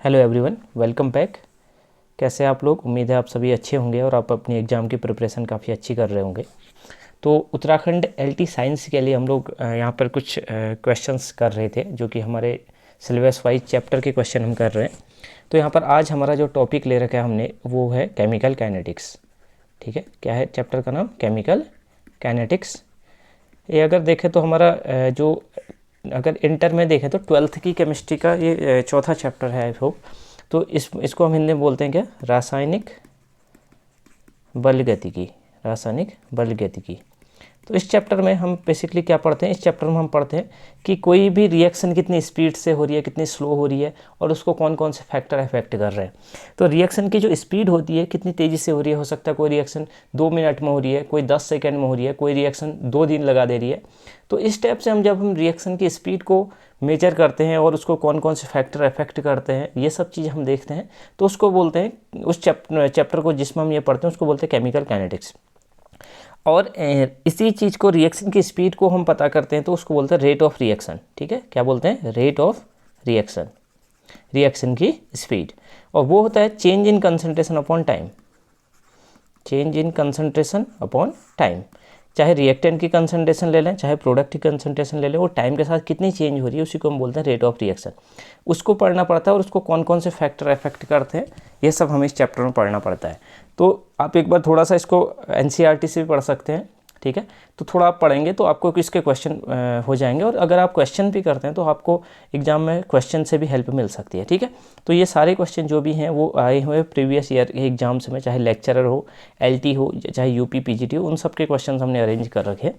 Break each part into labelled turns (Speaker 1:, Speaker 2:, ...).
Speaker 1: Hello everyone, welcome back. कैसे हैं आप लोग? उम्मीद है आप सभी अच्छे होंगे और आप अपनी एग्ज़ाम की प्रिपरेशन काफ़ी अच्छी कर रहे होंगे। तो उत्तराखंड एलटी साइंस के लिए हम लोग यहाँ पर कुछ क्वेश्चंस कर रहे थे, जो कि हमारे सिलेबस वाइज चैप्टर के क्वेश्चन हम कर रहे हैं। तो यहाँ पर आज हमारा जो टॉपिक ले रखा है हमने, वो है केमिकल काइनेटिक्स। ठीक है, क्या है चैप्टर का नाम? Chemical kinetics. ये अगर देखें तो हमारा जो अगर इंटर में देखें तो 12th की केमिस्ट्री का ये चौथा चैप्टर है आई होप। तो इसको हम हिंदी में बोलते हैं क्या? रासायनिक बलगतिकी। रासायनिक बलगतिकी। तो इस चैप्टर में हम बेसिकली क्या पढ़ते हैं? इस चैप्टर में हम पढ़ते हैं कि कोई भी रिएक्शन कितनी स्पीड से हो रही है, कितनी स्लो हो रही है, और उसको कौन कौन से फैक्टर अफेक्ट कर रहे हैं। तो रिएक्शन की जो स्पीड होती है, कितनी तेज़ी से हो रही है। हो सकता है कोई रिएक्शन 2 मिनट में हो रही है, कोई 10 सेकेंड में हो रही है, कोई रिएक्शन 2 दिन लगा दे रही है। तो इस टाइप से जब हम रिएक्शन की स्पीड को मेजर करते हैं और उसको कौन कौन से फैक्टर अफेक्ट करते हैं, ये सब चीज़ हम देखते हैं, तो उसको बोलते हैं, उस चैप्टर को जिसमें हम ये पढ़ते हैं उसको बोलते हैं केमिकल काइनेटिक्स। और इसी चीज़ को, रिएक्शन की स्पीड को हम पता करते हैं तो उसको बोलते हैं रेट ऑफ रिएक्शन। ठीक है, क्या बोलते हैं? रेट ऑफ रिएक्शन, रिएक्शन की स्पीड। और वो होता है change in concentration upon time. Change in concentration upon time. चाहे रिएक्टेंट की कंसंट्रेशन ले लें, चाहे प्रोडक्ट की कंसंट्रेशन ले लें, वो टाइम के साथ कितनी चेंज हो रही है, उसी को हम बोलते हैं रेट ऑफ रिएक्शन। उसको पढ़ना पड़ता है और उसको कौन कौन से फैक्टर अफेक्ट करते हैं, ये सब हमें इस चैप्टर में पढ़ना पड़ता है। तो आप एक बार थोड़ा सा इसको एनसीईआरटी से भी पढ़ सकते हैं। ठीक है, तो थोड़ा आप पढ़ेंगे तो आपको इसके क्वेश्चन हो जाएंगे, और अगर आप क्वेश्चन भी करते हैं तो आपको एग्जाम में क्वेश्चन से भी हेल्प मिल सकती है। ठीक है, तो ये सारे क्वेश्चन जो भी हैं वो आए हुए प्रीवियस ईयर के एग्जाम्स में, चाहे लेक्चरर हो, एलटी हो, चाहे यूपी पीजीटी हो, उन सब के क्वेश्चन हमने अरेंज कर रखे हैं।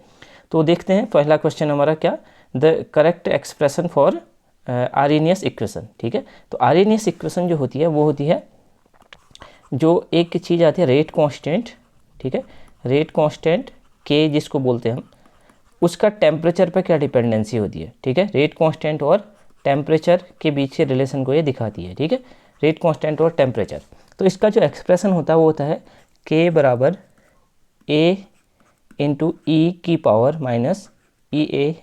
Speaker 1: तो देखते हैं पहला क्वेश्चन हमारा क्या, the correct expression for Arrhenius equation. ठीक है, तो आर्हेनियस इक्वेशन जो होती है वो होती है, जो एक चीज़ आती है रेट कांस्टेंट। ठीक है, रेट कांस्टेंट के जिसको बोलते हैं हम, उसका टेम्परेचर पर क्या डिपेंडेंसी होती है। ठीक है, रेट कांस्टेंट और टेम्परेचर के बीच के रिलेशन को ये दिखाती है। ठीक है, रेट कांस्टेंट और टेम्परेचर। तो इसका जो एक्सप्रेशन होता है वो होता है के बराबर ए इंटू ई की पावर माइनस ई ए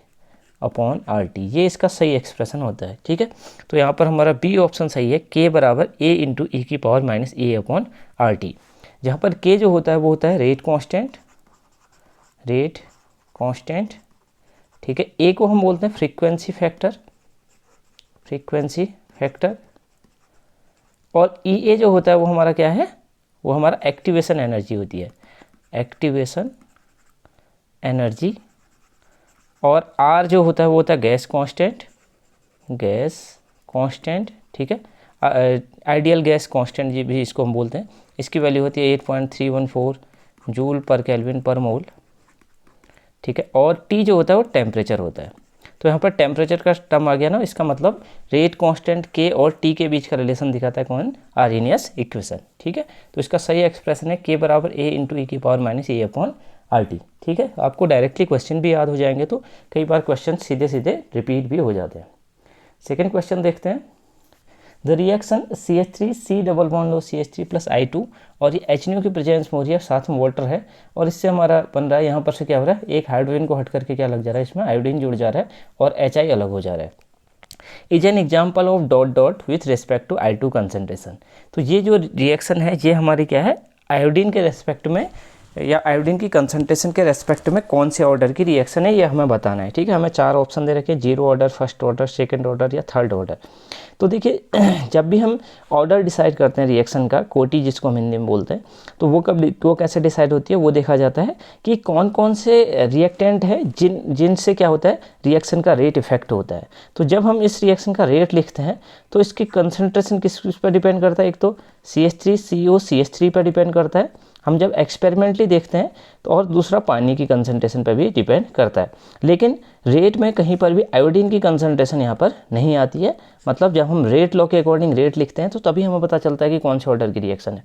Speaker 1: अपॉन आर टी। ये इसका सही एक्सप्रेशन होता है। ठीक है, तो यहाँ पर हमारा बी ऑप्शन सही है, के बराबर ए इंटू ई की पावर माइनस ए अपॉन आर टी। जहाँ पर के जो होता है वो होता है रेट कांस्टेंट, रेट कांस्टेंट। ठीक है, ए को हम बोलते हैं फ्रीक्वेंसी फैक्टर, फ्रीक्वेंसी फैक्टर। और ई ए जो होता है वो हमारा क्या है? वो हमारा एक्टिवेशन एनर्जी होती है, एक्टिवेशन एनर्जी। और आर जो होता है वो होता है गैस कांस्टेंट, गैस कांस्टेंट। ठीक है, आइडियल गैस कांस्टेंट जी भी इसको हम बोलते हैं। इसकी वैल्यू होती है 8.314 जूल पर केल्विन पर मोल। ठीक है, और टी जो होता है वो टेम्परेचर होता है। तो यहाँ पर टेम्परेचर का टर्म आ गया ना, इसका मतलब रेट कांस्टेंट के और टी के बीच का रिलेशन दिखाता है कौन? Arrhenius equation. ठीक है, तो इसका सही एक्सप्रेशन है के बराबर ए इंटू ई की पावर माइनस ए अपॉन आर टी। ठीक है, आपको डायरेक्टली क्वेश्चन भी याद हो जाएंगे, तो कई बार क्वेश्चन सीधे सीधे रिपीट भी हो जाते हैं। सेकेंड क्वेश्चन देखते हैं, the reaction CH3 C double bond low CH3 plus I2, और ये HNO की प्रेजेंस में हो रही है, साथ में वाटर है, और इससे हमारा बन रहा है, यहाँ पर से क्या हो रहा है, एक हाइड्रोजन को हट करके क्या लग जा रहा है, इसमें आयोडीन जुड़ जा रहा है और HI अलग हो जा रहा है। Is an example of dot dot with respect to I2 concentration. तो ये जो रिएक्शन है ये हमारी क्या है, आयोडीन के रेस्पेक्ट में या आयोडीन की कंसंट्रेशन के रेस्पेक्ट में कौन से ऑर्डर की रिएक्शन है, ये हमें बताना है। ठीक है, हमें 4 ऑप्शन दे रखे हैं, 0 order, first order, second order या थर्ड ऑर्डर। तो देखिए, जब भी हम ऑर्डर डिसाइड करते हैं रिएक्शन का, कोटि जिसको हम हिंदी में बोलते हैं, तो वो कैसे डिसाइड होती है, वो देखा जाता है कि कौन कौन से रिएक्टेंट है जिनसे क्या होता है, रिएक्शन का रेट इफेक्ट होता है। तो जब हम इस रिएक्शन का रेट लिखते हैं तो इसकी कंसंट्रेशन किस पर डिपेंड करता है? एक तो CH3CO CH3 पर डिपेंड करता है, हम जब एक्सपेरिमेंटली देखते हैं, तो और दूसरा पानी की कंसंट्रेशन पर भी डिपेंड करता है। लेकिन रेट में कहीं पर भी आयोडीन की कंसंट्रेशन यहाँ पर नहीं आती है। मतलब जब हम रेट लॉ के अकॉर्डिंग रेट लिखते हैं तो तभी हमें पता चलता है कि कौन से ऑर्डर की रिएक्शन है।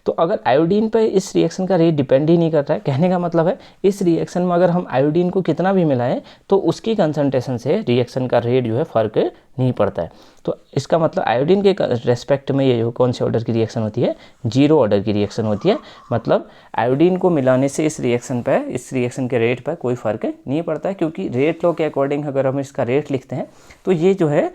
Speaker 1: तो अगर आयोडीन पर इस रिएक्शन का रेट डिपेंड ही नहीं करता है, कहने का मतलब है इस रिएक्शन में अगर हम आयोडीन को कितना भी मिलाएं तो उसकी कंसंट्रेशन से रिएक्शन का रेट जो है फ़र्क नहीं पड़ता है। तो इसका मतलब आयोडीन के रेस्पेक्ट में ये जो कौन से ऑर्डर की रिएक्शन होती है, 0 ऑर्डर की रिएक्शन होती है। मतलब आयोडीन को मिलाने से इस रिएक्शन के रेट पर कोई फ़र्क नहीं पड़ता है, क्योंकि रेट लॉ के अकॉर्डिंग अगर हम इसका रेट लिखते हैं तो ये जो है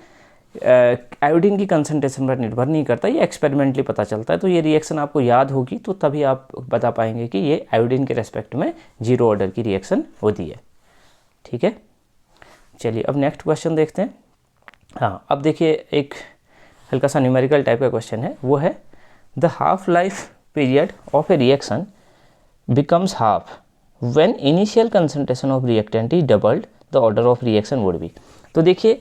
Speaker 1: आयोडीन की कंसंट्रेशन पर निर्भर नहीं करता, ये एक्सपेरिमेंटली पता चलता है। तो ये रिएक्शन आपको याद होगी तो तभी आप बता पाएंगे कि ये आयोडीन के रेस्पेक्ट में जीरो ऑर्डर की रिएक्शन होती है। ठीक है, चलिए अब नेक्स्ट क्वेश्चन देखते हैं। हाँ, अब देखिए एक हल्का सा न्यूमेरिकल टाइप का क्वेश्चन है, वो है the half life period of A reaction becomes half when initial concentration of reactant is doubled the order of reaction would be। तो देखिए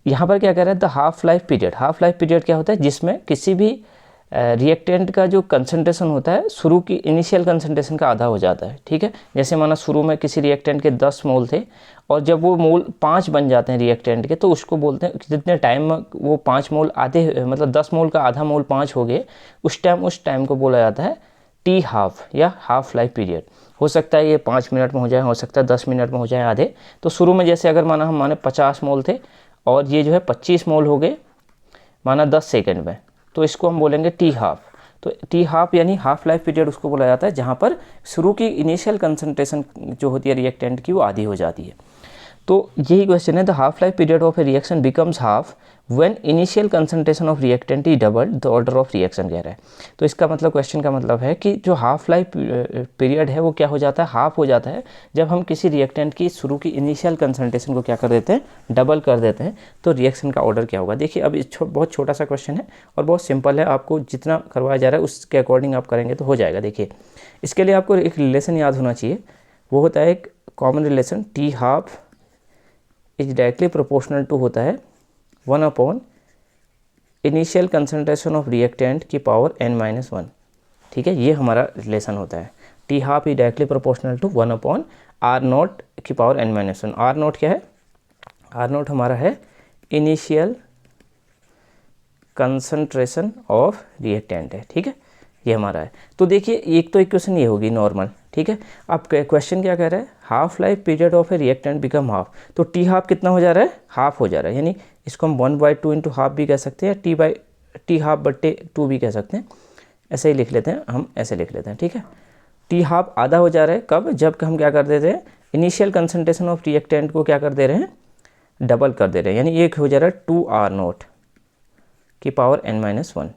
Speaker 1: यहाँ पर क्या कह रहा है, the half life period. Half life period क्या होता है, जिसमें किसी भी रिएक्टेंट का जो कंसंट्रेशन होता है शुरू की इनिशियल कंसंट्रेशन का आधा हो जाता है। ठीक है, जैसे माना शुरू में किसी रिएक्टेंट के 10 मोल थे और जब वो मोल 5 बन जाते हैं रिएक्टेंट के, तो उसको बोलते हैं जितने टाइम में वो 5 मोल आधे, मतलब 10 मोल का आधा मोल 5 हो गए, उस टाइम को बोला जाता है टी हाफ या हाफ लाइफ पीरियड। हो सकता है ये 5 मिनट में हो जाए, हो सकता है 10 मिनट में हो जाए आधे। तो शुरू में जैसे अगर माना हम माने 50 मोल थे और ये जो है 25 मोल हो गए माना 10 सेकंड में, तो इसको हम बोलेंगे टी हाफ। तो टी हाफ यानी हाफ लाइफ पीरियड उसको बोला जाता है जहाँ पर शुरू की इनिशियल कंसंट्रेशन जो होती है रिएक्टेंट की वो आधी हो जाती है। तो यही क्वेश्चन है, the half life period of A reaction becomes half when initial concentration of reactant is doubled the order of reaction कह रहा है। तो इसका मतलब क्वेश्चन का मतलब है कि जो हाफ लाइफ पीरियड है वो क्या हो जाता है, हाफ हो जाता है जब हम किसी रिएक्टेंट की शुरू की इनिशियल कंसंट्रेशन को क्या कर देते हैं, डबल कर देते हैं। तो रिएक्शन का ऑर्डर क्या होगा। देखिए अब बहुत छोटा सा क्वेश्चन है और बहुत सिंपल है, आपको जितना करवाया जा रहा है उसके अकॉर्डिंग आप करेंगे तो हो जाएगा। देखिए इसके लिए आपको एक रिलेशन याद होना चाहिए, वो होता है एक common relation, T half is directly proportional to होता है 1 upon initial concentration of reactant की पावर n-1। ठीक है, ये हमारा रिलेशन होता है, T half is directly proportional to 1 upon R naught की पावर n-1। आर नॉट क्या है, आर नॉट हमारा है इनिशियल कंसंट्रेशन ऑफ रिएक्टेंट है। ठीक है, ये हमारा है। तो देखिए एक तो इक्वेशन ये होगी नॉर्मल। ठीक है, अब क्वेश्चन क्या कह रहा है, half life period of A reactant become half. तो टी हाफ कितना हो जा रहा है, हाफ हो जा रहा है, यानी इसको हम 1/2 इंटू हाफ भी कह सकते हैं, टी हाफ बट्टे 2 भी कह सकते हैं। ऐसे ही लिख लेते हैं, हम ऐसे लिख लेते हैं। ठीक है, टी हाफ आधा हो जा रहा है कब, जब हम क्या कर देते हैं, इनिशियल कंसंट्रेशन ऑफ रिएक्टेंट को क्या कर दे रहे हैं, डबल कर दे रहे हैं, यानी एक हो जा रहा है 2r0 की पावर n-1,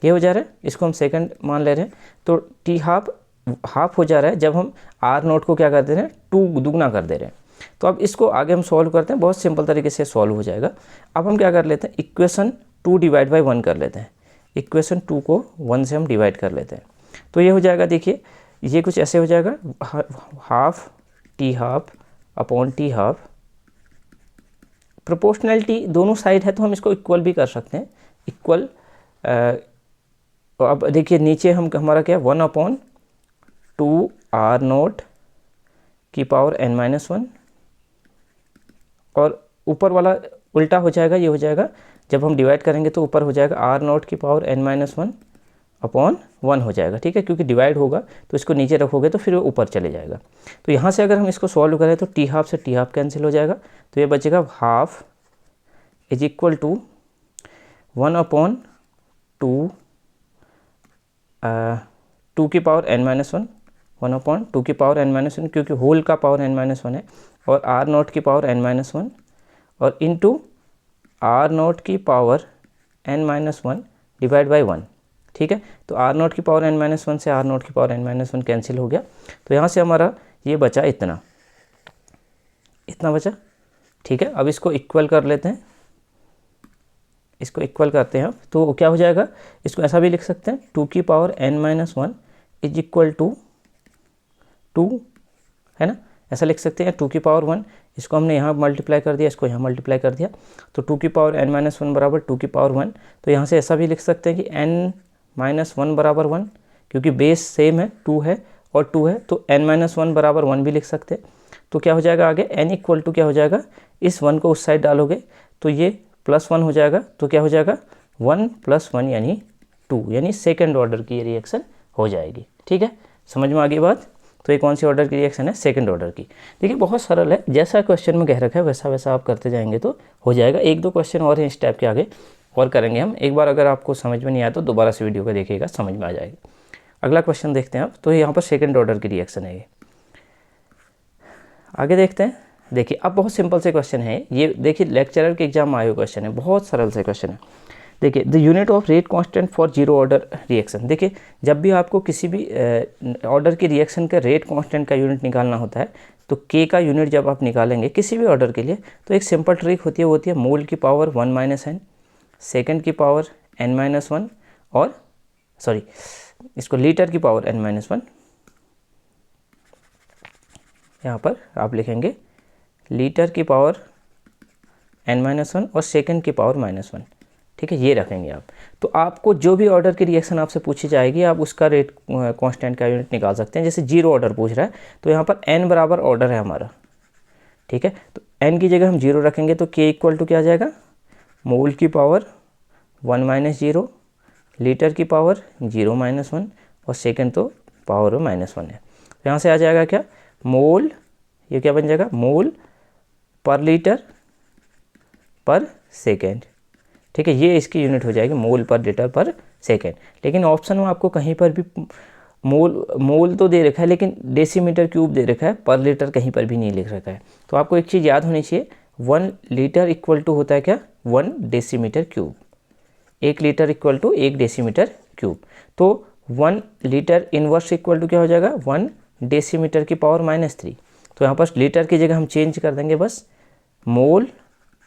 Speaker 1: ये हो जा रहा है। इसको हम सेकंड मान ले रहे हैं। तो टी हाफ हो जा रहा है जब हम r0 को क्या कर दे रहे हैं, 2 दुगना कर दे रहे हैं। तो अब इसको आगे हम सॉल्व करते हैं, बहुत सिंपल तरीके से सॉल्व हो जाएगा। अब हम क्या कर लेते हैं, इक्वेशन 2 डिवाइड बाई 1 कर लेते हैं, इक्वेशन 2 को 1 से हम डिवाइड कर लेते हैं। तो ये हो जाएगा, देखिए ये कुछ ऐसे हो जाएगा, half T half upon T half, proportionality दोनों साइड है तो हम इसको इक्वल भी कर सकते हैं, इक्वल। अब देखिए नीचे हम हमारा क्या, 1 अपॉन 2r0 की पावर n-1, और ऊपर वाला उल्टा हो जाएगा, ये हो जाएगा जब हम डिवाइड करेंगे तो ऊपर हो जाएगा r0 की पावर n-1 अपॉन 1 हो जाएगा। ठीक है, क्योंकि डिवाइड होगा तो इसको नीचे रखोगे तो फिर वो ऊपर चले जाएगा। तो यहाँ से अगर हम इसको सॉल्व करें तो टी हाफ से टी हाफ कैंसिल हो जाएगा, तो ये बचेगा half is equal to 1 upon 2 की पावर n-1, 1 अपॉन 2 की पावर n-1, क्योंकि होल का पावर n-1 है, और r0 की पावर n-1 और इंटू r0 की पावर n-1 डिवाइड बाई 1। ठीक है, तो r0 की पावर n-1 से r0 की पावर n-1 कैंसिल हो गया। तो यहाँ से हमारा ये बचा इतना बचा। ठीक है, अब इसको इक्वल कर लेते हैं, इसको इक्वल करते हैं। तो क्या हो जाएगा, इसको ऐसा भी लिख सकते हैं, 2 की power n-1 is equal to 2, है ना, ऐसा लिख सकते हैं। 2 की पावर 1, इसको हमने यहाँ मल्टीप्लाई कर दिया, इसको यहाँ मल्टीप्लाई कर दिया, तो 2 की पावर n-1 बराबर 2 की पावर 1। तो यहाँ से ऐसा भी लिख सकते हैं कि n-1 बराबर 1, क्योंकि बेस सेम है, 2 है और 2 है, तो n-1 बराबर 1 भी लिख सकते हैं। तो क्या हो जाएगा आगे, n इक्वल टू क्या हो जाएगा, इस 1 को उस साइड डालोगे तो ये +1 हो जाएगा, तो क्या हो जाएगा 1 + 1 यानी 2, यानी सेकेंड ऑर्डर की रिएक्शन हो जाएगी। ठीक है, समझ में आ गई बात। तो ये कौन सी ऑर्डर की रिएक्शन है, सेकंड ऑर्डर की। देखिए बहुत सरल है, जैसा क्वेश्चन में कह रखा है वैसा वैसा आप करते जाएंगे तो हो जाएगा। 1-2 क्वेश्चन और हैं इस टाइप के आगे और करेंगे हम। एक बार अगर आपको समझ में नहीं आया तो दोबारा से वीडियो को देखिएगा, समझ में आ जाएगा। अगला क्वेश्चन देखते हैं आप। तो यहाँ पर सेकंड ऑर्डर की रिएक्शन है ये। आगे देखते हैं, देखिए अब बहुत सिंपल से क्वेश्चन है ये, देखिए लेक्चरर के एग्जाम में आए हुए क्वेश्चन है, बहुत सरल से क्वेश्चन है। देखिए the unit of rate constant for zero order reaction. देखिए जब भी आपको किसी भी ऑर्डर की रिएक्शन का रेट कांस्टेंट का यूनिट निकालना होता है तो के का यूनिट जब आप निकालेंगे किसी भी ऑर्डर के लिए तो एक सिंपल ट्रिक होती है, वो होती है मोल की पावर 1 माइनस एन, सेकेंड की पावर n माइनस वन, और सॉरी इसको लीटर की पावर n माइनस वन, यहाँ पर आप लिखेंगे लीटर की पावर n माइनस वन और सेकेंड की पावर माइनस वन। ठीक है, ये रखेंगे आप। तो आपको जो भी ऑर्डर की रिएक्शन आपसे पूछी जाएगी आप उसका रेट कांस्टेंट का यूनिट निकाल सकते हैं। जैसे जीरो ऑर्डर पूछ रहा है तो यहाँ पर n बराबर ऑर्डर है हमारा, ठीक है, तो n की जगह हम जीरो रखेंगे तो k इक्वल टू क्या आ जाएगा, मोल की पावर 1 माइनस जीरो, लीटर की पावर 0 माइनस वन, और सेकेंड तो पावर माइनस वन है। तो यहाँ से आ जाएगा क्या, मोल, ये क्या बन जाएगा, मोल पर लीटर पर सेकेंड। ठीक है, ये इसकी यूनिट हो जाएगी मोल पर लीटर पर सेकेंड। लेकिन ऑप्शन में आपको कहीं पर भी मोल तो दे रखा है लेकिन डेसीमीटर क्यूब दे रखा है, पर लीटर कहीं पर भी नहीं लिख रखा है। तो आपको एक चीज़ याद होनी चाहिए, 1 लीटर इक्वल टू होता है क्या, 1 decimetre cube. 1 litre equal to 1 decimetre cube. तो 1 लीटर इनवर्स इक्वल टू क्या हो जाएगा, 1 डेसीमीटर की पावर -3। तो यहाँ पर लीटर की जगह हम चेंज कर देंगे बस मोल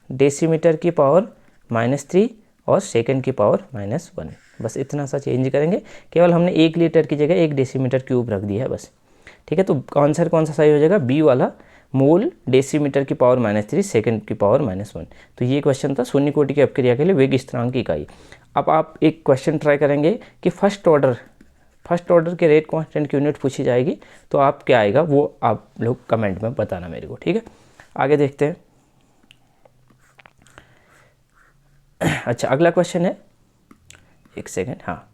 Speaker 1: डेसीमीटर की पावर -3 और सेकंड की पावर -1, बस इतना सा चेंज करेंगे। केवल हमने 1 लीटर की जगह 1 डेसीमीटर क्यूब रख दिया है बस। ठीक है, तो आंसर कौन सा सही हो जाएगा, बी वाला, मोल डेसीमीटर की पावर -3 सेकंड की पावर -1। तो ये क्वेश्चन था शून्य कोटि की अपक्रिया के लिए वेग स्थिरांक की इकाई। अब आप एक क्वेश्चन ट्राई करेंगे कि फर्स्ट ऑर्डर के रेट कांस्टेंट की यूनिट पूछी जाएगी तो आप क्या आएगा वो आप लोग कमेंट में बताना मेरे को। ठीक है, आगे देखते हैं। अच्छा, अगला क्वेश्चन है, एक सेकेंड, हाँ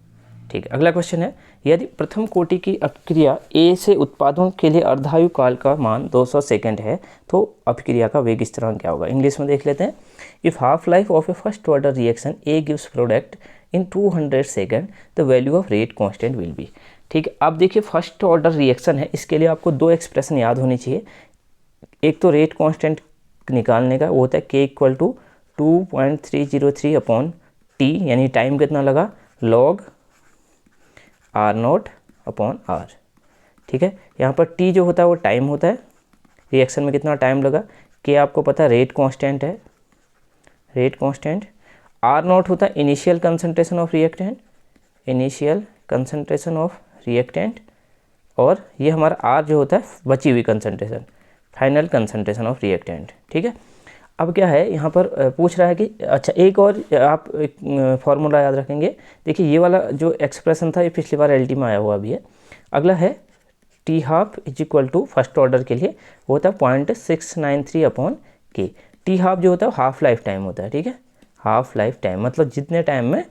Speaker 1: ठीक है, अगला क्वेश्चन है, यदि प्रथम कोटि की अपक्रिया ए से उत्पादों के लिए अर्धायु काल का मान 200 सेकेंड है तो अपक्रिया का वेग स्थिरांक क्या होगा। इंग्लिश में देख लेते हैं। If half life of a first order reaction A gives product in 200 second the value of rate constant will be. ठीक है, अब देखिए फर्स्ट ऑर्डर रिएक्शन है, इसके लिए आपको दो एक्सप्रेशन याद होनी चाहिए। एक तो रेट कांस्टेंट निकालने का वो होता है K equal to 2.303 upon T, यानी टाइम कितना लगा, log R naught upon R. ठीक है, यहाँ पर टी जो होता है वो टाइम होता है, रिएक्शन में कितना टाइम लगा। के आपको पता है रेट कांस्टेंट है, रेट कांस्टेंट। आर नॉट होता है initial concentration of reactant, initial concentration of reactant, और ये हमारा आर जो होता है बची हुई concentration, final concentration of reactant. ठीक है, अब क्या है यहाँ पर पूछ रहा है कि अच्छा एक और आप एक फार्मूला याद रखेंगे। देखिए ये वाला जो एक्सप्रेशन था ये पिछली बार एलटी में आया हुआ भी है। अगला है T half is equal to first order के लिए वो होता है 0.693 अपॉन के। टी हाफ जो होता है हाफ लाइफ टाइम होता है। ठीक है, हाफ लाइफ टाइम मतलब जितने टाइम में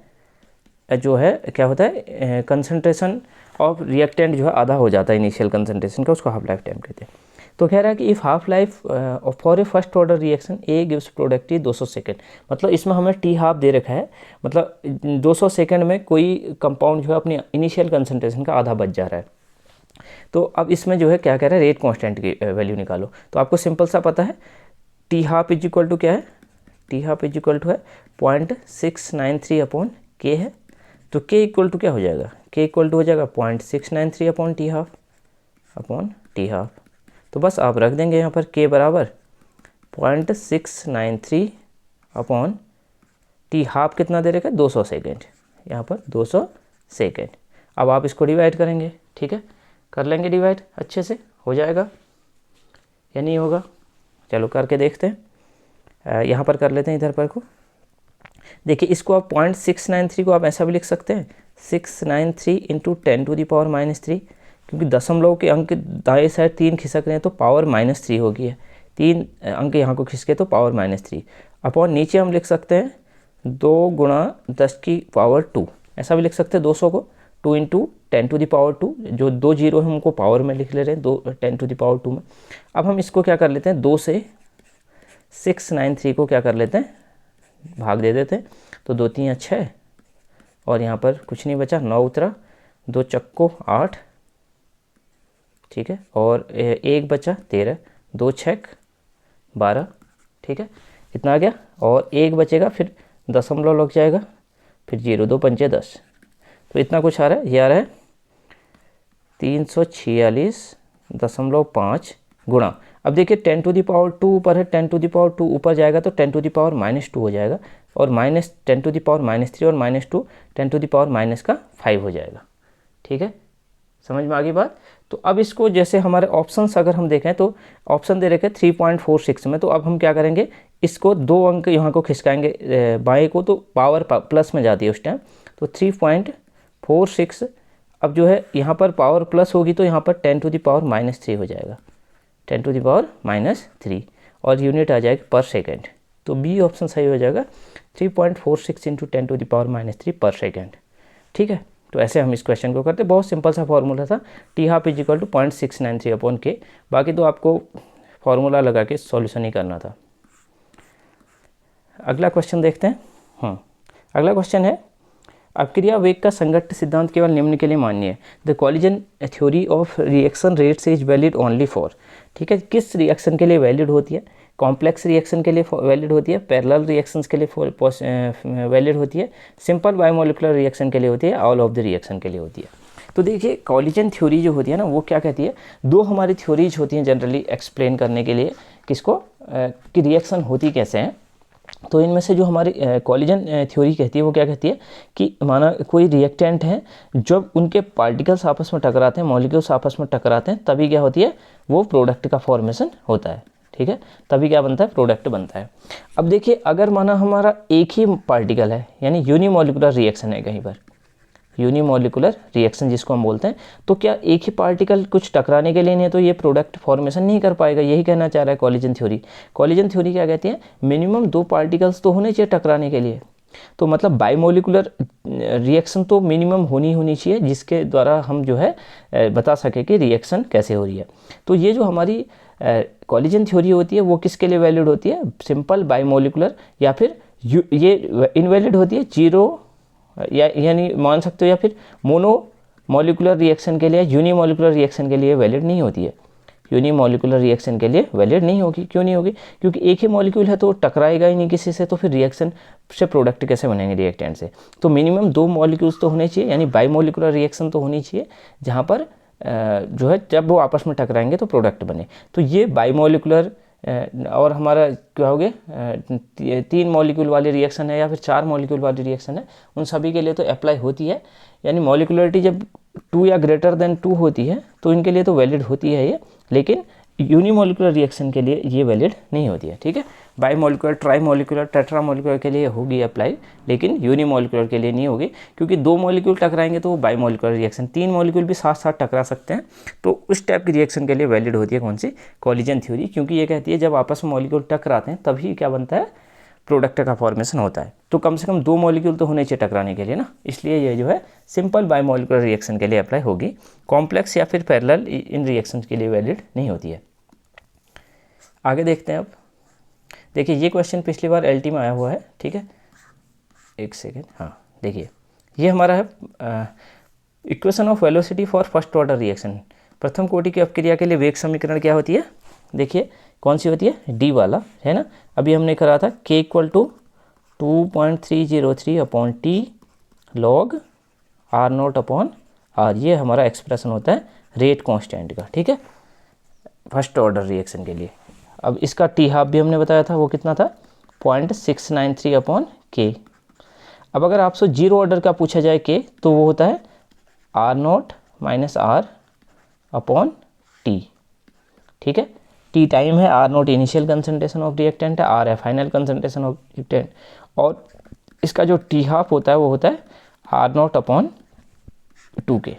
Speaker 1: जो है क्या होता है कंसंट्रेशन ऑफ रिएक्टेंट जो है आधा हो जाता है इनिशियल कंसंट्रेशन का, उसको हाफ लाइफ टाइम कहते हैं। तो कह रहा है कि if half life for a first order reaction A gives product 200 second, मतलब इसमें हमें टी हाफ दे रखा है, मतलब 200 सेकेंड में कोई कंपाउंड जो है अपनी इनिशियल कंसंट्रेशन का आधा बच जा रहा है। तो अब इसमें जो है क्या कह रहा है, रेट कांस्टेंट की वैल्यू निकालो। तो आपको सिंपल सा पता है T half is equal to क्या है, T half is equal to है 0.693 अपॉन के है। तो के इक्वल टू क्या हो जाएगा, के इक्वल टू हो जाएगा 0.693 अपॉन टी हाफ। तो बस आप रख देंगे यहाँ पर के बराबर 0.693 अपॉन टी हाफ कितना दे रखा है 200 सेकेंड, यहाँ पर 200 सेकेंड। अब आप इसको डिवाइड करेंगे। ठीक है, कर लेंगे डिवाइड, अच्छे से हो जाएगा या नहीं होगा, चलो करके देखते हैं। यहाँ पर कर लेते हैं इधर पर को। देखिए इसको आप 0.693 को आप ऐसा भी लिख सकते हैं 693 इंटू 10 टू दी पावर -3, क्योंकि दशमलव के अंक दाएं साइड 3 खिसक रहे हैं तो पावर -3 होगी है, 3 अंक यहाँ को खिसके तो पावर -3 अपॉन नीचे हम लिख सकते हैं 2 गुणा 10 की पावर 2, ऐसा भी लिख सकते हैं 200 को 2 इंटू 10 टू दी पावर 2, जो 2 जीरो है हमको पावर में लिख ले रहे हैं 10 टू दी पावर 2 में। अब हम इसको क्या कर लेते हैं 2 से 693 को क्या कर लेते हैं भाग दे देते हैं, तो 2 3 6 और यहाँ पर कुछ नहीं बचा, 9 उतरा, 2 चक्को 8, ठीक है, और 1 बचा 13, 2 छक 12, ठीक है, इतना आ गया। और 1 बचेगा, फिर दशमलव लग जाएगा, फिर 0, 2 पंचे 10, तो इतना कुछ आ रहा है। ये आ रहा है 346.5 गुणा, अब देखिए 10⁻², ऊपर है 10⁻², ऊपर जाएगा तो 10⁻⁻² हो जाएगा, और माइनस 10⁻³ और -2 10⁻⁻5 हो जाएगा, ठीक है, समझ में आ गई बात। तो अब इसको जैसे हमारे ऑप्शंस अगर हम देखें तो ऑप्शन दे रखे 3.46 में, तो अब हम क्या करेंगे, इसको 2 अंक यहाँ को खिसकाएंगे बाएं को, तो पावर प्लस में जाती है उस टाइम, तो 3.46, अब जो है यहाँ पर पावर प्लस होगी तो यहाँ पर 10⁻³ हो जाएगा, 10⁻³ और यूनिट आ जाएगी पर सेकेंड, तो बी ऑप्शन सही हो जाएगा, 3.46 × 10⁻³ पर सेकेंड, ठीक है। तो ऐसे हम इस क्वेश्चन को करते, बहुत सिंपल सा फॉर्मूला था, T½ = 0.693/K, बाकी तो आपको फॉर्मूला लगा के सॉल्यूशन ही करना था। अगला क्वेश्चन देखते हैं। अगला क्वेश्चन है, अपक्रिया वेग का संगत सिद्धांत केवल निम्न के लिए मान्य है। The collision theory of reaction rates is valid only for, ठीक है, किस रिएक्शन के लिए वैलिड होती है, कॉम्प्लेक्स रिएक्शन के लिए वैलिड होती है, पैरेलल रिएक्शंस के लिए वैलिड होती है, सिंपल बायोमोलिकुलर रिएक्शन के लिए होती है, ऑल ऑफ द रिएक्शन के लिए होती है। तो देखिए कॉलिजन थ्योरी जो होती है ना, वो क्या कहती है, 2 हमारी थ्योरीज होती हैं जनरली एक्सप्लेन करने के लिए किसको, कि रिएक्शन होती कैसे हैं। तो इनमें से जो हमारी कॉलिजन थ्योरी कहती है, वो क्या कहती है कि माना कोई रिएक्टेंट है, जब उनके पार्टिकल्स आपस में टकराते हैं, मॉलिक्यूल्स आपस में टकराते हैं, तभी क्या होती है, वो प्रोडक्ट का फॉर्मेशन होता है, ठीक है, तभी क्या बनता है, प्रोडक्ट बनता है। अब देखिए अगर माना हमारा एक ही पार्टिकल है, यानी यूनिमोलिकुलर रिएक्शन है, कहीं पर यूनिमोलिकुलर रिएक्शन जिसको हम बोलते हैं, तो क्या एक ही पार्टिकल कुछ टकराने के लिए नहीं है तो ये प्रोडक्ट फॉर्मेशन नहीं कर पाएगा, यही कहना चाह रहा है कॉलिजन थ्योरी। कॉलिजन थ्योरी क्या कहती है, मिनिमम 2 पार्टिकल्स तो होने चाहिए टकराने के लिए, तो मतलब बायोमोलिकुलर रिएक्शन तो मिनिमम होनी चाहिए, जिसके द्वारा हम जो है बता सके कि रिएक्शन कैसे हो रही है। तो ये जो हमारी कॉलिजन थ्योरी होती है वो किसके लिए वैलिड होती है, सिंपल बायोमोलिकुलर, या फिर ये इनवैलिड होती है जीरो, यानी मान सकते हो, या फिर मोनो मॉलिकुलर रिएक्शन के लिए, यूनिमोलिकुलर रिएक्शन के लिए वैलिड नहीं होती है। यूनिमोलिकुलर रिएक्शन के लिए वैलिड नहीं होगी, क्यों नहीं होगी, क्योंकि एक ही मॉलिक्यूल है तो टकराएगा ही नहीं किसी से, तो फिर रिएक्शन से प्रोडक्ट कैसे बनेंगे रिएक्टेंट से। तो मिनिमम 2 मॉलिक्यूल्स तो होने चाहिए, यानी बाईमोलिकुलर रिएक्शन तो होनी चाहिए, जहाँ पर जो है जब वो आपस में टकराएंगे तो प्रोडक्ट बने। तो ये बाईमोलिकुलर और हमारा क्या हो गया 3 मॉलिक्यूल वाली रिएक्शन है या फिर 4 मॉलिक्यूल वाली रिएक्शन है, उन सभी के लिए तो अप्लाई होती है, यानी मॉलिकुलरिटी जब 2 या ग्रेटर देन 2 होती है तो इनके लिए तो वैलिड होती है ये, लेकिन यूनिमोलिकुलर रिएक्शन के लिए ये वैलिड नहीं होती है, ठीक है। बाईमोलिकुलर, ट्राईमोलिकुलर, टेट्रामोलिकुलर के लिए होगी अप्लाई, लेकिन यूनिमोलिकुलर के लिए नहीं होगी, क्योंकि 2 मॉलिक्यूल टकराएंगे तो वो बाईमोलिकुलर रिएक्शन, 3 मॉलिक्यूल भी साथ साथ टकरा सकते हैं, तो उस टाइप की रिएक्शन के लिए वैलिड होती है कौन सी, कॉलिजन थ्योरी, क्योंकि ये कहती है जब आपस में मॉलिक्यूल टकराते हैं तभी क्या बनता है, प्रोडक्ट का फॉर्मेशन होता है। तो कम से कम 2 मॉलिक्यूल तो होने चाहिए टकराने के लिए ना, इसलिए ये जो है सिंपल बायोमोलिकुलर रिएक्शन के लिए अप्लाई होगी, कॉम्प्लेक्स या फिर पैरेलल इन रिएक्शन के लिए वैलिड नहीं होती है। आगे देखते हैं। अब देखिए ये क्वेश्चन पिछली बार एलटी में आया हुआ है, ठीक है, एक सेकेंड, हाँ देखिए ये हमारा है equation of velocity for first order reaction. प्रथम कोटि की अपक्रिया के लिए वेग समीकरण क्या होती है, देखिए कौन सी होती है, डी वाला है ना, अभी हमने करा था k = 2.303/t log r0/r, ये हमारा एक्सप्रेशन होता है रेट कांस्टेंट का, ठीक है, फर्स्ट ऑर्डर रिएक्शन के लिए। अब इसका T½ भी हमने बताया था, वो कितना था 0.693/K। अब अगर आपसे 0 ऑर्डर का पूछा जाए K, तो वो होता है R0 - R/T, ठीक है। T टाइम है, R0 initial concentration of reactant है, R है फाइनल कंसंट्रेशन ऑफ रिएक्टेंट, और इसका जो T½ होता है वो होता है R0/2K।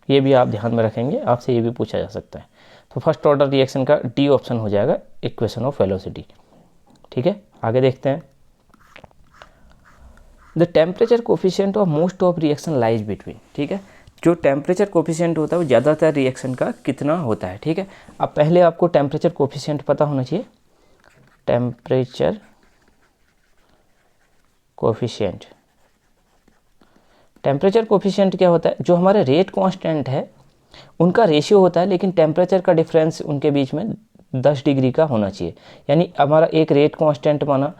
Speaker 1: ये भी आप ध्यान में रखेंगे, आपसे ये भी पूछा जा सकता है। तो फर्स्ट ऑर्डर रिएक्शन का डी ऑप्शन हो जाएगा इक्वेशन ऑफ वेलोसिटी, ठीक है। आगे देखते हैं। The temperature coefficient of most of reaction lies between, ठीक है, जो टेम्परेचर कोफिशिएंट होता है वो ज़्यादातर रिएक्शन का कितना होता है, ठीक है। अब पहले आपको टेम्परेचर कोफिशिएंट पता होना चाहिए, टेम्परेचर कोफिशिएंट, टेम्परेचर कोफिशिएंट क्या होता है, जो हमारे रेट कांस्टेंट है उनका रेशियो होता है, लेकिन टेम्परेचर का डिफरेंस उनके बीच में 10 डिग्री का होना चाहिए। यानी हमारा एक रेट कांस्टेंट माना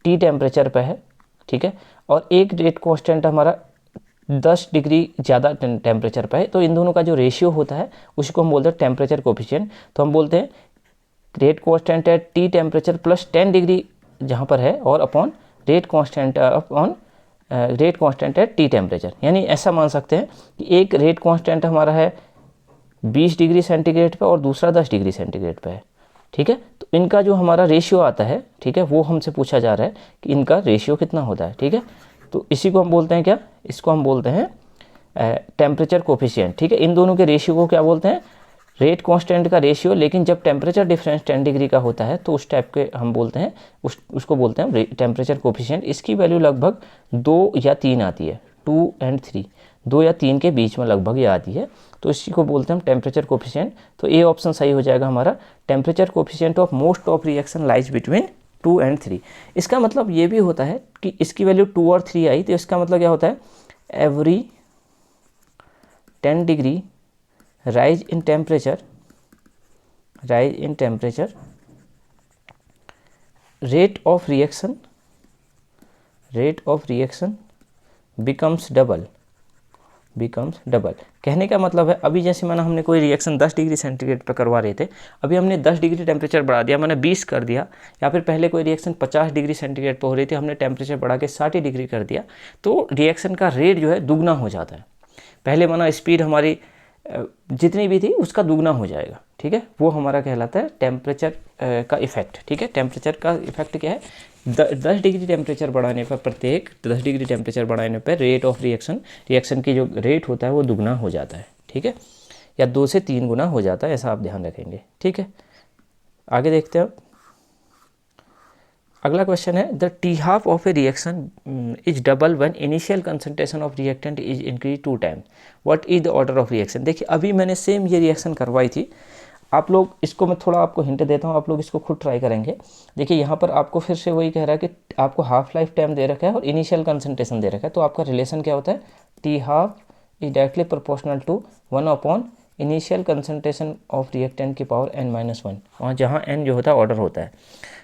Speaker 1: T टेम्परेचर पे है, ठीक है, और एक रेट कांस्टेंट हमारा 10 डिग्री ज़्यादा टेम्परेचर पे है। तो इन दोनों का जो रेशियो होता है उसी को हम बोलते हैं टेम्परेचर कोफिशिएंट। तो हम बोलते हैं रेट कांस्टेंट है T टेम्परेचर प्लस 10 डिग्री जहाँ पर है, और अपॉन रेट कांस्टेंट है T टेम्परेचर। यानी ऐसा मान सकते हैं कि एक रेट कांस्टेंट हमारा है 20 डिग्री सेंटीग्रेड पे और दूसरा 10 डिग्री सेंटीग्रेड पे है, ठीक है। तो इनका जो हमारा रेशियो आता है, ठीक है, वो हमसे पूछा जा रहा है कि इनका रेशियो कितना होता है, ठीक है। तो इसी को हम बोलते हैं क्या, इसको हम बोलते हैं टेम्परेचर कोफिशिएंट, ठीक है। इन दोनों के रेशियो को क्या बोलते हैं, रेट कांस्टेंट का रेशियो। लेकिन जब टेम्परेचर डिफरेंस 10 डिग्री का होता है तो उस टाइप के हम बोलते हैं उसको बोलते हैं टेम्परेचर कोफिशिएंट। इसकी वैल्यू लगभग 2 या 3 आती है, 2 और 3, 2 या 3 के बीच में लगभग ये आती है। तो इसी को बोलते हैं हम टेम्परेचर कोफिशिएंट। तो ए ऑप्शन सही हो जाएगा हमारा, temperature coefficient of most of reaction lies between 2 और 3। इसका मतलब ये भी होता है कि इसकी वैल्यू 2 और 3 आई, तो इसका मतलब क्या होता है, every 10 degree rise in temperature rate of reaction becomes double। कहने का मतलब है, अभी जैसे माना हमने कोई रिएक्शन 10 डिग्री सेंटीग्रेड पर करवा रहे थे, अभी हमने 10 डिग्री टेम्परेचर बढ़ा दिया, मैंने 20 कर दिया, या फिर पहले कोई रिएक्शन 50 डिग्री सेंटीग्रेड पर हो रही थी, हमने टेम्परेचर बढ़ा के 60 डिग्री कर दिया, तो रिएक्शन का रेट जो है दुगना हो जाता है। पहले माना स्पीड हमारी जितनी भी थी उसका दुगना हो जाएगा, ठीक है। वो हमारा कहलाता है टेम्परेचर का इफेक्ट, ठीक है। टेम्परेचर का इफेक्ट क्या है, 10 डिग्री टेम्परेचर बढ़ाने पर, प्रत्येक 10 डिग्री टेम्परेचर बढ़ाने पर रेट ऑफ रिएक्शन की जो रेट होता है वो दुगना हो जाता है, ठीक है, या 2 से 3 गुना हो जाता है, ऐसा आप ध्यान रखेंगे, ठीक है। आगे देखते हैं। अगला क्वेश्चन है, the T half of A reaction is double when initial concentration of reactant is increase 2 time, what is the order of reaction. देखिए अभी मैंने सेम ये रिएक्शन करवाई थी, आप लोग इसको, मैं थोड़ा आपको हिंट देता हूँ, आप लोग इसको खुद ट्राई करेंगे। देखिए यहाँ पर आपको फिर से वही कह रहा है कि आपको हाफ लाइफ टाइम दे रखा है और इनिशियल कंसंट्रेशन दे रखा है, तो आपका रिलेशन क्या होता है, T half is directly proportional to 1 upon initial concentration of reactant की पावर n-1, वहाँ जहाँ n जो होता है ऑर्डर होता है।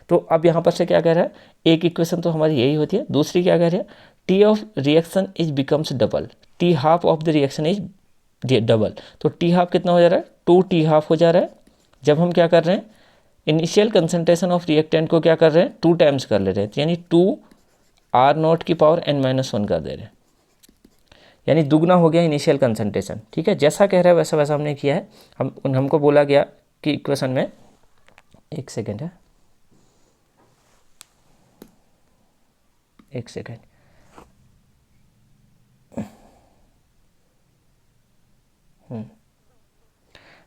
Speaker 1: तो अब यहाँ पर से क्या कह रहा है, एक इक्वेशन तो हमारी यही होती है, दूसरी क्या कह रही है, T of reaction is becomes double, T half of the reaction is double. तो टी हाफ कितना हो जा रहा है, 2 टी हाफ हो जा रहा है, जब हम क्या कर रहे हैं, इनिशियल कंसंट्रेशन ऑफ रिएक्टेंट को क्या कर रहे हैं, 2 टाइम्स कर ले रहे हैं, यानी 2 R0 की पावर n-1 कर दे रहे हैं, यानी दुगना हो गया इनिशियल कंसंट्रेशन, ठीक है। जैसा कह रहा है वैसा वैसा हमने किया है। हमको बोला गया कि इक्वेशन में, एक सेकेंड,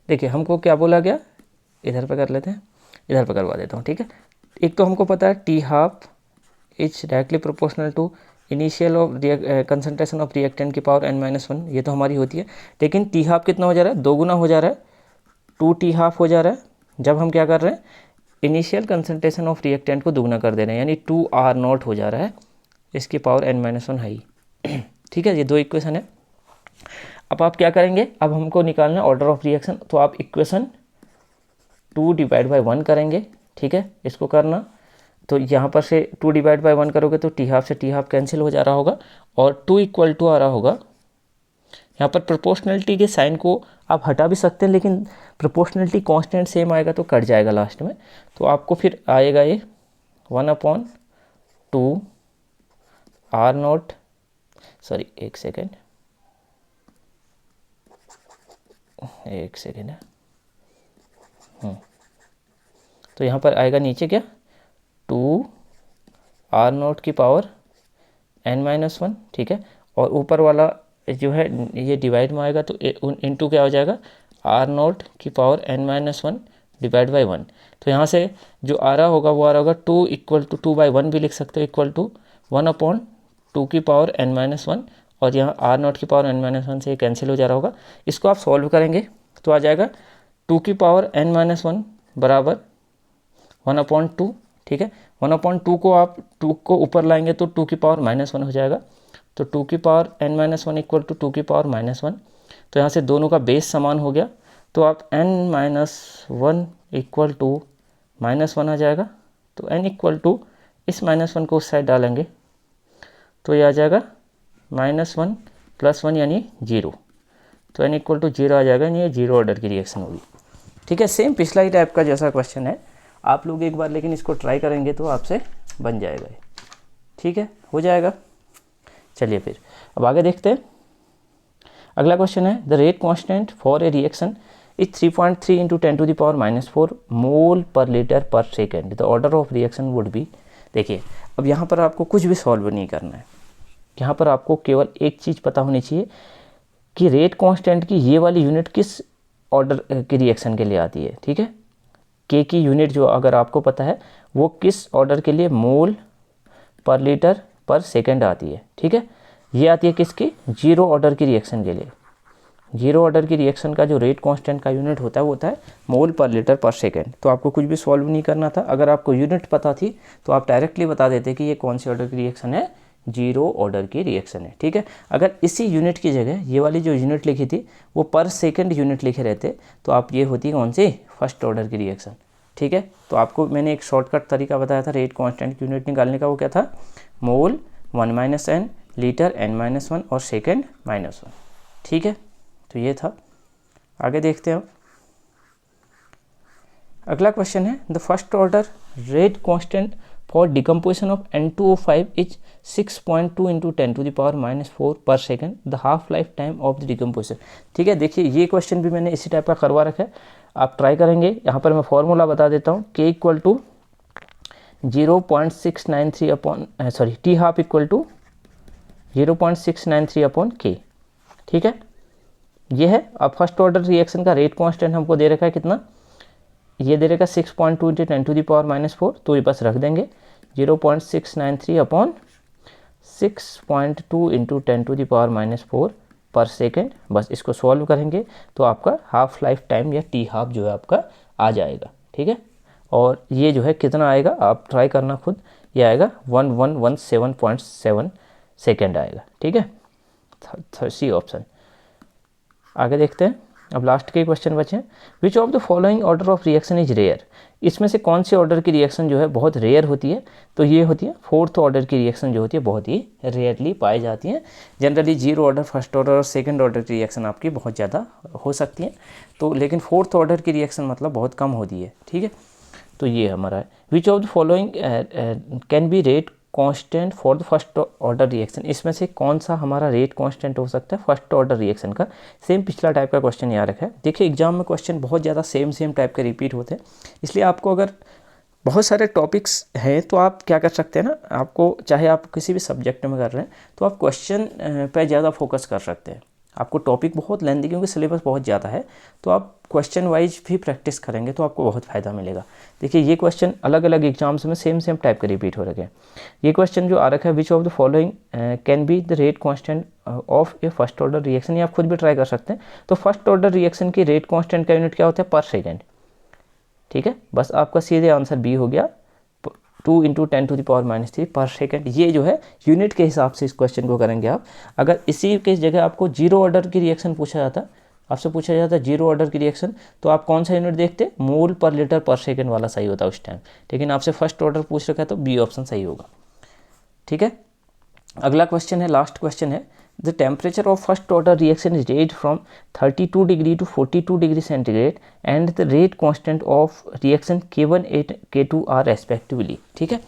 Speaker 1: देखिए हमको क्या बोला गया, इधर पे कर लेते हैं, इधर पे करवा देता हूँ, ठीक है। एक तो हमको पता है T half is directly proportional to initial of concentration of reactant की पावर n-1, ये तो हमारी होती है। लेकिन टी हाफ कितना हो जा रहा है, 2 गुना हो जा रहा है, 2 टी हाफ हो जा रहा है, जब हम क्या कर रहे हैं, इनिशियल कंसंट्रेशन ऑफ रिएक्टेंट को दुगना कर दे रहे हैं, यानी 2 R0 हो जा रहा है, इसकी पावर n-1 है, ठीक है। ये 2 इक्वेशन है। अब आप क्या करेंगे, अब हमको निकालना है ऑर्डर ऑफ रिएक्शन, तो आप इक्वेशन 2 डिवाइड बाई 1 करेंगे, ठीक है, इसको करना। तो यहाँ पर से 2 डिवाइड बाई 1 करोगे तो टी हाफ से टी हाफ कैंसिल हो जा रहा होगा, और 2 इक्वल टू आ रहा होगा, यहाँ पर प्रोपोर्शनलिटी के साइन को आप हटा भी सकते हैं, लेकिन प्रोपोर्शनलिटी कांस्टेंट सेम आएगा तो कट जाएगा लास्ट में, तो आपको फिर आएगा ये 1/2 R0, सॉरी एक सेकेंड है, तो यहाँ पर आएगा नीचे क्या, 2 R0 की पावर n-1, ठीक है, और ऊपर वाला जो है ये डिवाइड में आएगा, तो इनटू क्या हो जाएगा, R0 की पावर n-1 डिवाइड बाई 1। तो यहाँ से जो आ रहा होगा वो आ रहा होगा 2 इक्वल टू 2/1 भी लिख सकते हो, इक्वल टू 1/2 की पावर n-1, और यहाँ R0 की पावर n-1 से कैंसिल हो जा रहा होगा। इसको आप सॉल्व करेंगे तो आ जाएगा 2 की पावर n-1 बराबर 1/2, ठीक है। 1/2 को आप 2 को ऊपर लाएंगे तो 2 की पावर -1 हो जाएगा, तो 2 की पावर n-1 इक्वल टू 2 की पावर -1। तो यहाँ से दोनों का बेस समान हो गया, तो आप n-1 इक्वल टू -1 आ जाएगा। तो n इक्वल टू इस -1 को उस साइड डालेंगे तो ये आ जाएगा -1 + 1 यानी 0। तो n इक्वल टू 0 आ जाएगा, यानी ये 0 ऑर्डर की रिएक्शन होगी। ठीक है, सेम पिछला ही टाइप का जैसा क्वेश्चन है, आप लोग एक बार लेकिन इसको ट्राई करेंगे तो आपसे बन जाएगा ये। ठीक है, हो जाएगा। चलिए फिर अब आगे देखते हैं। अगला क्वेश्चन है the rate constant for a reaction is 3.3 × 10⁻⁻⁴ मोल पर लीटर पर second, the order of reaction would be. देखिए अब यहाँ पर आपको कुछ भी सॉल्व नहीं करना है, यहाँ पर आपको केवल एक चीज़ पता होनी चाहिए कि रेट कांस्टेंट की ये वाली यूनिट किस ऑर्डर की रिएक्शन के लिए आती है। ठीक है, के की यूनिट जो अगर आपको पता है वो किस ऑर्डर के लिए मोल पर लीटर पर सेकेंड आती है। ठीक है, ये आती है किसकी, 0 ऑर्डर की रिएक्शन के लिए। 0 ऑर्डर की रिएक्शन का जो रेट कांस्टेंट का यूनिट होता है वो होता है मोल पर लीटर पर सेकेंड। तो आपको कुछ भी सॉल्व नहीं करना था, अगर आपको यूनिट पता थी तो आप डायरेक्टली बता देते कि ये कौन सी ऑर्डर की रिएक्शन है, 0 ऑर्डर की रिएक्शन है। ठीक है, अगर इसी यूनिट की जगह ये वाली जो यूनिट लिखी थी वो पर सेकेंड यूनिट लिखे रहते तो आप ये होती कौन सी, फर्स्ट ऑर्डर की रिएक्शन। ठीक है, तो आपको मैंने एक शॉर्टकट तरीका बताया था रेट कांस्टेंट की यूनिट निकालने का, वो क्या था, मोल 1 - n, लीटर n-1 और सेकेंड -1। ठीक है, तो ये था। आगे देखते हैं अब। अगला क्वेश्चन है the first order rate constant for decomposition of N2O5 is 6.2 × 10⁻⁻⁴ पर second, the half life time of the decomposition. ठीक है, देखिए ये क्वेश्चन भी मैंने इसी टाइप का करवा रखा है, आप ट्राई करेंगे। यहाँ पर मैं फॉर्मूला बता देता हूँ, K equal to 0.693 upon T half equal to 0.693 upon K। ठीक है, ये है। अब फर्स्ट ऑर्डर रिएक्शन का रेट कांस्टेंट हमको दे रखा है कितना, ये दे रखा 6.2 × 10⁻⁻⁴, तो ये बस रख देंगे 0.693 अपॉन 6.2 × 10⁻⁴ पर सेकेंड। बस इसको सॉल्व करेंगे तो आपका हाफ लाइफ टाइम या टी हाफ जो है आपका आ जाएगा। ठीक है, और ये जो है कितना आएगा आप ट्राई करना खुद, ये आएगा 1117.7 सेकेंड आएगा। ठीक है, सी ऑप्शन। आगे देखते हैं, अब लास्ट के क्वेश्चन बचे हैं। Which of the following order of reaction is rare, इसमें से कौन से ऑर्डर की रिएक्शन जो है बहुत रेयर होती है, तो ये होती है फोर्थ ऑर्डर की रिएक्शन जो होती है बहुत ही रेयरली पाई जाती है। जनरली 0 ऑर्डर, फर्स्ट ऑर्डर और सेकंड ऑर्डर की रिएक्शन आपकी बहुत ज़्यादा हो सकती है, तो लेकिन फोर्थ ऑर्डर की रिएक्शन मतलब बहुत कम होती है। ठीक है, तो ये हमारा है। विच of the following can be rate constant for the first order reaction, इसमें से कौन सा हमारा रेट कांस्टेंट हो सकता है फर्स्ट ऑर्डर रिएक्शन का। सेम पिछला टाइप का क्वेश्चन याद रखा है। देखिए एग्जाम में क्वेश्चन बहुत ज़्यादा सेम टाइप के रिपीट होते हैं, इसलिए आपको अगर बहुत सारे टॉपिक्स हैं तो आप क्या कर सकते हैं ना, आपको चाहे आप किसी भी सब्जेक्ट में कर रहे हैं तो आप क्वेश्चन पे ज़्यादा फोकस कर सकते हैं। आपको टॉपिक बहुत लेंदी क्योंकि सिलेबस बहुत ज़्यादा है, तो आप क्वेश्चन वाइज भी प्रैक्टिस करेंगे तो आपको बहुत फ़ायदा मिलेगा। देखिए ये क्वेश्चन अलग अलग एग्जाम्स में सेम टाइप के रिपीट हो रखे हैं। ये क्वेश्चन जो आ रखा है विच of the following can be the rate constant of a first order reaction, ये आप खुद भी ट्राई कर सकते हैं। तो फर्स्ट ऑर्डर रिएक्शन की रेट कांस्टेंट का यूनिट क्या होता है, पर सेकेंड। ठीक है, बस आपका सीधे आंसर बी हो गया, 2 × 10⁻³ पर सेकेंड। ये जो है यूनिट के हिसाब से इस क्वेश्चन को करेंगे आप। अगर इसी के जगह आपको 0 ऑर्डर की रिएक्शन पूछा जाता, आपसे पूछा जाता 0 ऑर्डर की रिएक्शन, तो आप कौन सा यूनिट देखते, मोल पर लीटर पर सेकेंड वाला सही होता उस टाइम। लेकिन आपसे फर्स्ट ऑर्डर पूछ रखा है तो बी ऑप्शन सही होगा। ठीक है, अगला क्वेश्चन है, लास्ट क्वेश्चन है, the temperature of first order reaction is range from 32 degree to 42 degree centigrade and the rate constant of reaction K1 and K2 are respectively. ठीक है,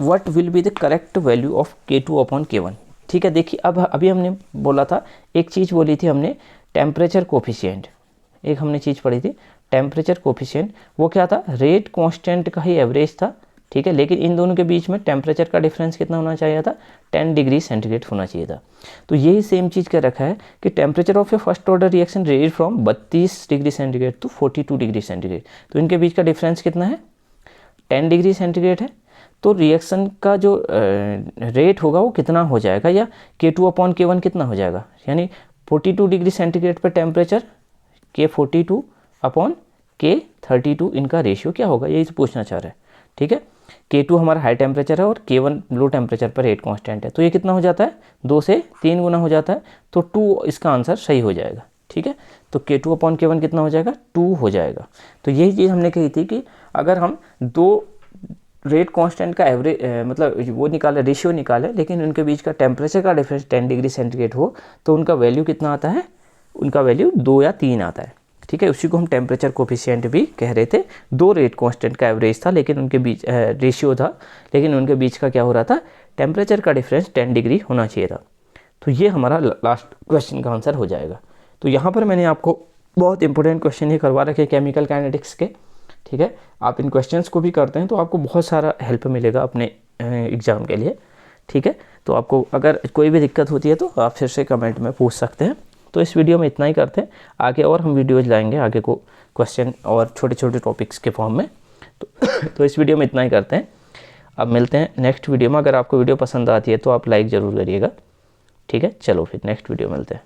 Speaker 1: what will be the correct value of K2 upon K1। ठीक है, देखिए अब अभी हमने बोला था, एक चीज़ बोली थी हमने टेम्परेचर कोफिशिएंट, एक हमने चीज़ पढ़ी थी टेम्परेचर कोफिशिएंट, वो क्या था, रेट कांस्टेंट का ही एवरेज था। ठीक है, लेकिन इन दोनों के बीच में टेम्परेचर का डिफरेंस कितना होना चाहिए था, 10 डिग्री सेंटीग्रेड होना चाहिए था। तो यही सेम चीज़ कर रखा है कि temperature of a first order reaction range from 32 degree centigrade to 42 degree centigrade, तो इनके बीच का डिफरेंस कितना है, 10 डिग्री सेंटीग्रेड है। तो रिएक्शन का जो रेट होगा वो कितना हो जाएगा, या K2 अपॉन K1 कितना हो जाएगा, यानी 42 डिग्री सेंटीग्रेड पर टेम्परेचर K42 अपॉन K32, इनका रेशियो क्या होगा, यही तो पूछना चाह रहे हैं। ठीक है, K2 हमारा हाई टेम्परेचर है और K1 लो टेम्परेचर पर रेट कांस्टेंट है, तो ये कितना हो जाता है, 2 से 3 गुना हो जाता है, तो 2 इसका आंसर सही हो जाएगा। ठीक है। तो K2/K1 कितना हो जाएगा, 2 हो जाएगा। तो यही चीज़ हमने कही थी कि अगर हम दो रेट कांस्टेंट का एवरेज मतलब वो निकाले, रेशियो निकाले, लेकिन उनके बीच का टेम्परेचर का डिफरेंस 10 डिग्री सेंटीग्रेड हो, तो उनका वैल्यू कितना आता है, उनका वैल्यू 2 या 3 आता है, ठीक है। उसी को हम टेम्परेचर कोफिशिएंट भी कह रहे थे। दो रेट कांस्टेंट का एवरेज था, लेकिन उनके बीच रेशियो था, लेकिन उनके बीच का क्या हो रहा था, टेम्परेचर का डिफरेंस 10 डिग्री होना चाहिए था। तो ये हमारा लास्ट क्वेश्चन का आंसर हो जाएगा। तो यहाँ पर मैंने आपको बहुत इंपॉर्टेंट क्वेश्चन ही करवा रखे केमिकल काइनेटिक्स के, ठीक है। आप इन क्वेश्चंस को भी करते हैं तो आपको बहुत सारा हेल्प मिलेगा अपने एग्ज़ाम के लिए, ठीक है। तो आपको अगर कोई भी दिक्कत होती है तो आप फिर से कमेंट में पूछ सकते हैं। तो इस वीडियो में इतना ही करते हैं, आगे और हम वीडियोज लाएंगे आगे को क्वेश्चन और छोटे छोटे टॉपिक्स के फॉर्म में। तो इस वीडियो में इतना ही करते हैं। अब मिलते हैं नेक्स्ट वीडियो में। अगर आपको वीडियो पसंद आती है तो आप लाइक ज़रूर करिएगा, ठीक है। चलो फिर नेक्स्ट वीडियो मिलते हैं।